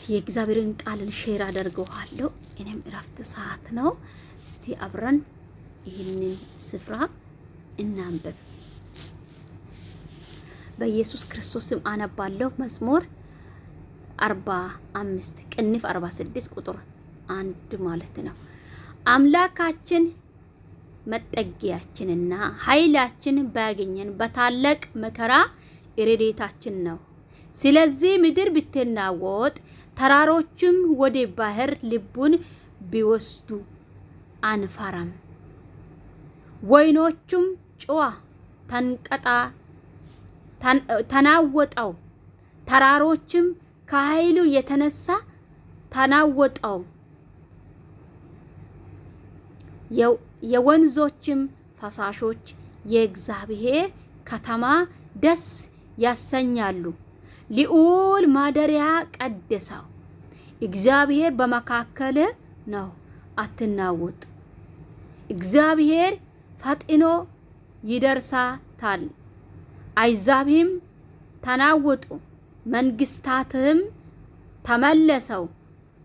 የእግዚአብሔርን ቃልን ሼር አደርገዋለሁ። እኔም እረፍት ሰዓት ነው። እስቲ አብረን ይህንን ስፍራ እናንብብ። በኢየሱስ ክርስቶስ ስም አነባለሁ። መዝሙር 45 ቅንፍ 46 ቁጥር 1 ማለት ነው። አምላካችን መጠጊያችንና ኃይላችን ባገኘን በታላቅ መከራ ረድኤታችን ነው። ስለዚህ ምድር ብትናወጥ ተራሮችም ወደ ባህር ልቡን ቢወስዱ አንፈራም። ወይኖቹም ጮኸ ተናወጠው፣ ተራሮችም ከኃይሉ የተነሳ ተናወጠው። የወንዞችም ፈሳሾች የእግዚአብሔር ከተማ ደስ ያሰኛሉ። ልዑል ማደሪያ ቀደሰው። እግዚአብሔር በመካከል ነው፣ አትናወጥ። እግዚአብሔር ፈጥኖ ይደርሳታል። አሕዛብም ተናወጡ፣ መንግስታትም ተመለሰው።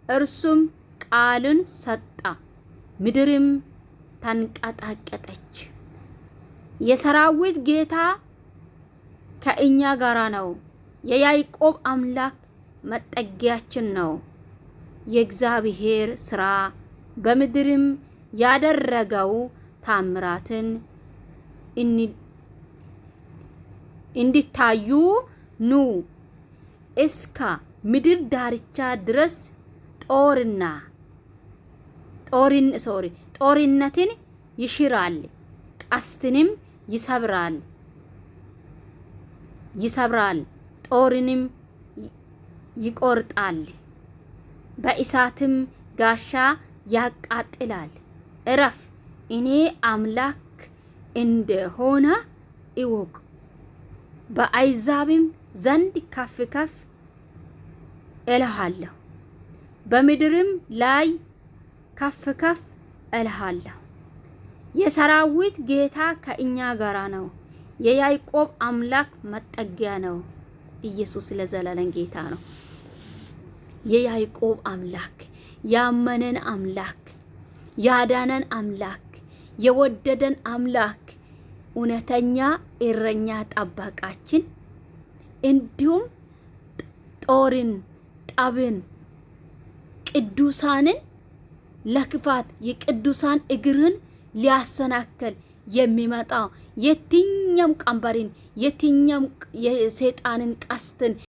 እርሱም ቃልን ሰጣ፣ ምድርም ተንቀጠቀጠች። የሰራዊት ጌታ ከእኛ ጋር ነው። የያዕቆብ አምላክ መጠጊያችን ነው። የእግዚአብሔር ሥራ በምድርም ያደረገው ታምራትን እንዲታዩ ኑ። እስከ ምድር ዳርቻ ድረስ ጦርነትን ይሽራል፣ ቀስትንም ይሰብራል፣ ጦርንም ይቆርጣል፣ በእሳትም ጋሻ ያቃጥላል። እረፍ፣ እኔ አምላክ እንደሆነ እወቅ። በአሕዛብም ዘንድ ከፍ ከፍ እልሃለሁ፣ በምድርም ላይ ከፍ ከፍ እልሃለሁ። የሰራዊት ጌታ ከእኛ ጋር ነው። የያዕቆብ አምላክ መጠጊያ ነው። ኢየሱስ ለዘላለም ጌታ ነው። የያዕቆብ አምላክ፣ ያመነን አምላክ፣ ያዳነን አምላክ፣ የወደደን አምላክ፣ እውነተኛ እረኛ ጠባቃችን፣ እንዲሁም ጦርን፣ ጠብን፣ ቅዱሳንን ለክፋት የቅዱሳን እግርን ሊያሰናክል የሚመጣ የትኛም ቀንበርን የትኛም የሰይጣንን ቀስትን